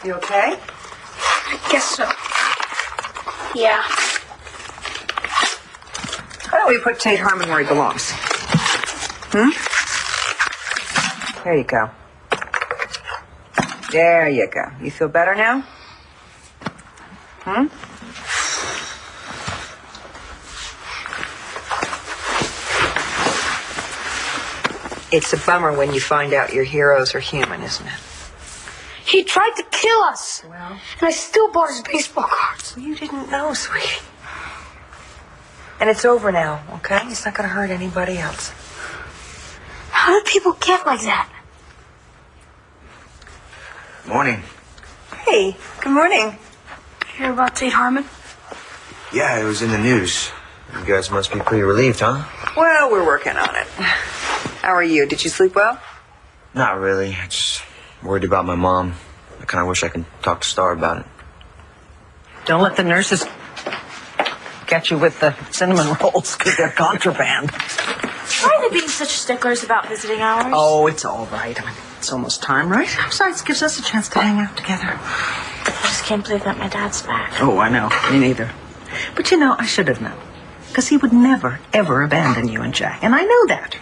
You okay? I guess so. Yeah. Why don't we put Tate Harmon where he belongs? There you go. There you go. You feel better now? It's a bummer when you find out your heroes are human, isn't it? He tried to kill us. Well, and I still bought his baseball cards. you didn't know, sweetie. And it's over now, okay? It's not going to hurt anybody else. How do people get like that? Morning. Hey, good morning. Hear about Tate Harmon? Yeah, it was in the news. You guys must be pretty relieved, huh? Well, we're working on it. How are you? Did you sleep well? Not really. I just worried about my mom. I kind of wish I could talk to Starr about it. Don't let the nurses get you with the cinnamon rolls because they're contraband. Why are they being such sticklers about visiting hours? Oh, it's all right. I mean, it's almost time, right? Besides, it gives us a chance to hang out together. I just can't believe that my dad's back. Oh, I know. Me neither. But you know, I should have known. Because he would never, ever abandon you and Jack. And I know that.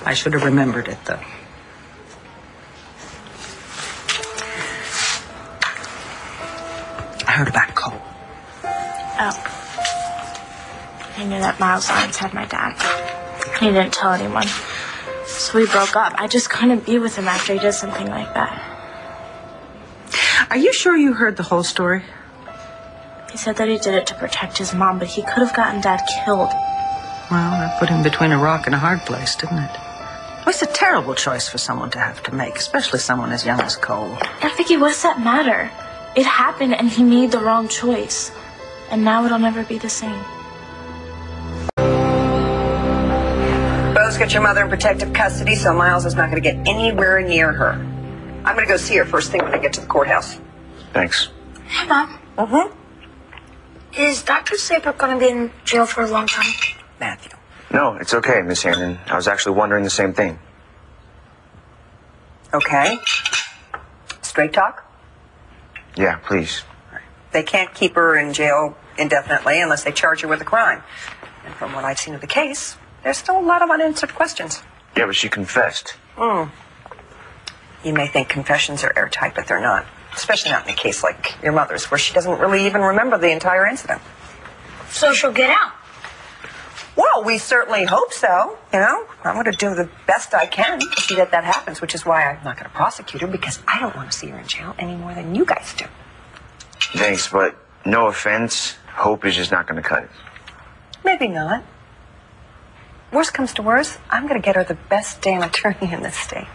I should have remembered it, though. I heard about Cole. Oh. I knew that Miles Lyons had my dad. He didn't tell anyone. So we broke up. I just couldn't be with him after he did something like that. Are you sure you heard the whole story? He said that he did it to protect his mom, but he could have gotten Dad killed. Well, that put him between a rock and a hard place, didn't it? Well, it's a terrible choice for someone to have to make, especially someone as young as Cole. Now, Vicky, what does that matter? It happened and he made the wrong choice. And now it'll never be the same. Bo's got your mother in protective custody, so Miles is not going to get anywhere near her. I'm going to go see her first thing when I get to the courthouse. Thanks. Hey, Mom. Is Dr. Saber going to be in jail for a long time? Matthew. No, it's okay, Miss Hannon. I was actually wondering the same thing. Okay. Straight talk? Yeah, please. They can't keep her in jail indefinitely unless they charge her with a crime. And from what I've seen of the case, there's still a lot of unanswered questions. Yeah, but she confessed. You may think confessions are airtight, but they're not. Especially not in a case like your mother's, where she doesn't really even remember the entire incident. So she'll get out. Well, we certainly hope so, you know. I'm going to do the best I can to see that happens, which is why I'm not going to prosecute her, because I don't want to see her in jail any more than you guys do. Thanks, but no offense, hope is just not going to cut it. Maybe not. Worst comes to worst, I'm going to get her the best damn attorney in this state.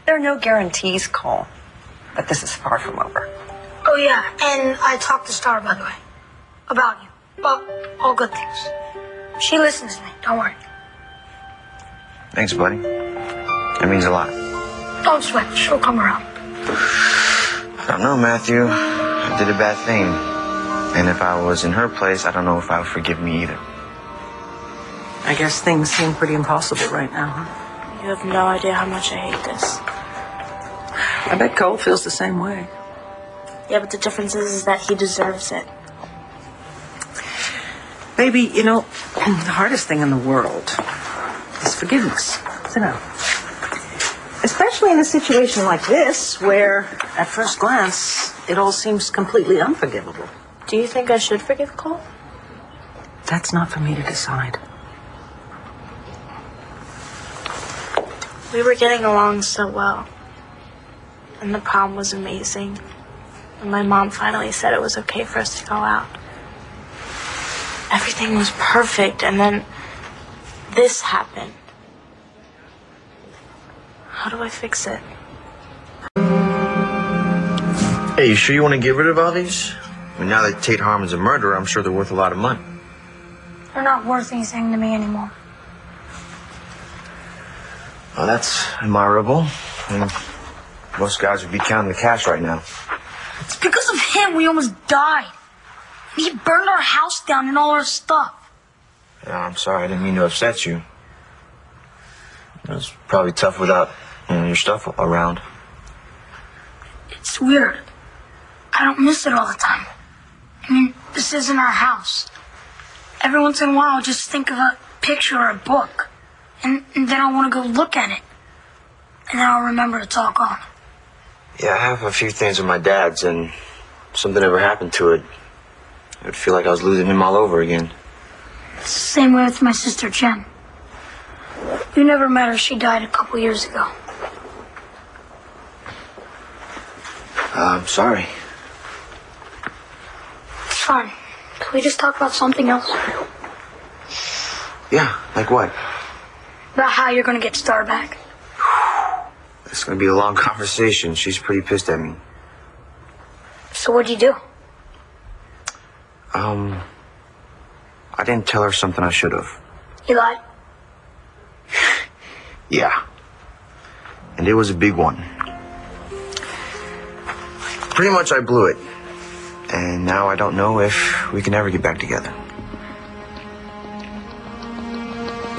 There are no guarantees, Cole, but this is far from over. Oh, yeah, and I talked to Starr, by the way, about you. Well, all good things. She listens to me, don't worry. Thanks, buddy. That means a lot. Don't sweat, she'll come around. I don't know, Matthew. I did a bad thing. And if I was in her place, I don't know if I would forgive me either. I guess things seem pretty impossible right now, huh? You have no idea how much I hate this. I bet Cole feels the same way. Yeah, but the difference is that he deserves it. Baby, you know, the hardest thing in the world is forgiveness, you know. Especially in a situation like this, where, at first glance, it all seems completely unforgivable. Do you think I should forgive Cole? That's not for me to decide. We were getting along so well. And the prom was amazing. And my mom finally said it was okay for us to go out. Everything was perfect, and then this happened. How do I fix it? Hey, you sure you want to get rid of all these? I mean, now that Tate Harmon's a murderer, I'm sure they're worth a lot of money. They're not worth anything to me anymore. Well, that's admirable. I mean, most guys would be counting the cash right now. It's because of him we almost died. He burned our house down and all our stuff. Yeah, I'm sorry. I didn't mean to upset you. It was probably tough without your stuff around. It's weird. I don't miss it all the time. I mean, this isn't our house. Every once in a while, I'll just think of a picture or a book. And then I want to go look at it. And then I'll remember it's all gone. Yeah, I have a few things with my dad's, and if something ever happened to it, I would feel like I was losing him all over again. It's the same way with my sister Jen. You never met her. She died a couple years ago. I'm sorry. It's fine. Can we just talk about something else? Yeah, like what? About how you're going to get Starr back. It's going to be a long conversation. She's pretty pissed at me. So what'd you do? I didn't tell her something I should have. You lied? Yeah. And it was a big one. Pretty much I blew it. And now I don't know if we can ever get back together.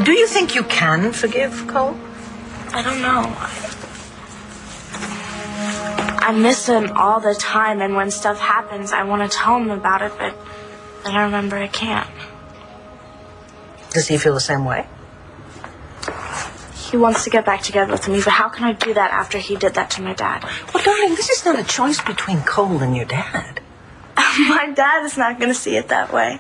Do you think you can forgive Cole? I don't know. I miss him all the time, and when stuff happens, I want to tell him about it, but then I remember I can't. Does he feel the same way? He wants to get back together with me, but how can I do that after he did that to my dad? Well, darling, this is not a choice between Cole and your dad. My dad is not going to see it that way.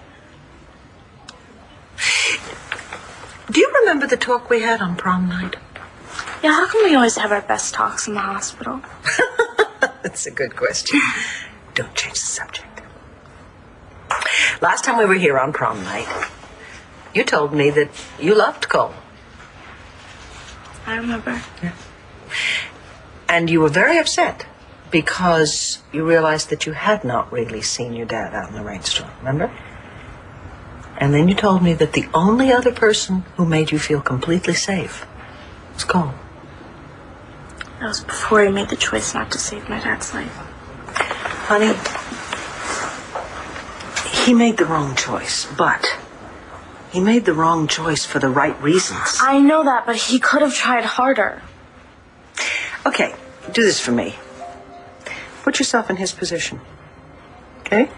Do you remember the talk we had on prom night? Yeah, how come we always have our best talks in the hospital? That's a good question. Don't change the subject. Last time we were here on prom night, you told me that you loved Cole. I remember. Yeah. And you were very upset because you realized that you had not really seen your dad out in the rainstorm, remember? And then you told me that the only other person who made you feel completely safe was Cole. That was before he made the choice not to save my dad's life. Honey, he made the wrong choice, but he made the wrong choice for the right reasons. I know that, but he could have tried harder. Okay, do this for me. Put yourself in his position. Okay?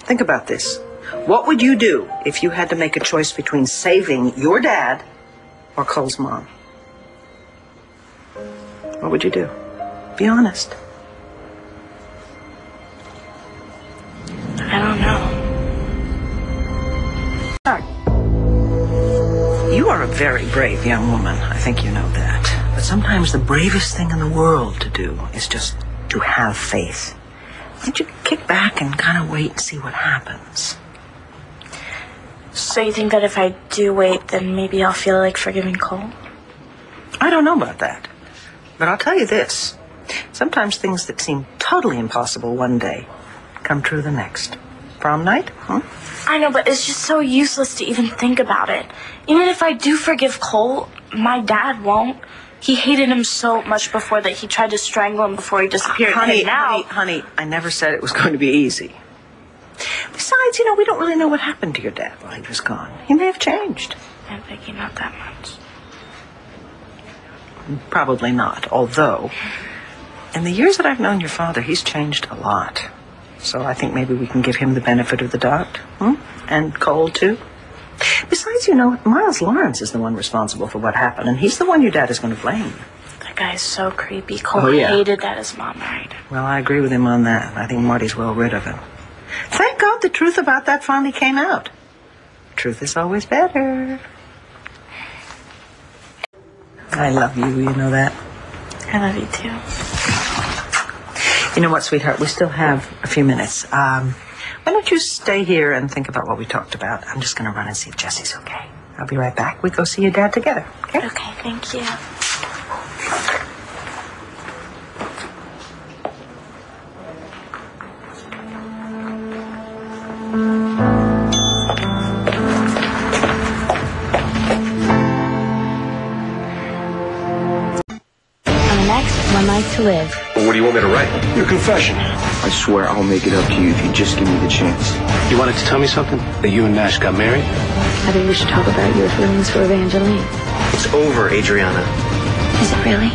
Think about this. What would you do if you had to make a choice between saving your dad or Cole's mom? What would you do? Be honest. I don't know. You are a very brave young woman. I think you know that. But sometimes the bravest thing in the world to do is just to have faith. Why don't you kick back and kind of wait and see what happens? So you think that if I do wait, then maybe I'll feel like forgiving Cole? I don't know about that. But I'll tell you this. Sometimes things that seem totally impossible one day come true the next. Prom night? I know, but it's just so useless to even think about it. Even if I do forgive Cole, my dad won't. He hated him so much before that he tried to strangle him before he disappeared. Honey, I never said it was going to be easy. Besides, we don't really know what happened to your dad while he was gone. He may have changed. I'm thinking not that much. Probably not, although in the years that I've known your father, he's changed a lot. So I think maybe we can give him the benefit of the doubt. And Cole, too. Besides, Miles Lawrence is the one responsible for what happened, and he's the one your dad is going to blame. That guy's so creepy. Cole hated that his mom died. Well, I agree with him on that. I think Marty's well rid of him. Thank God the truth about that finally came out. Truth is always better. I love you, you know that? I love you, too. You know what, sweetheart? We still have a few minutes. Why don't you stay here and think about what we talked about? I'm just going to run and see if Jesse's okay. I'll be right back. We go see your dad together, okay? Okay, thank you. One Life to Live. Well, what do you want me to write? Your confession. I swear I'll make it up to you if you just give me the chance. You wanted to tell me something? That you and Nash got married? I think we should talk about your feelings for Evangeline. It's over, Adriana. Is it really?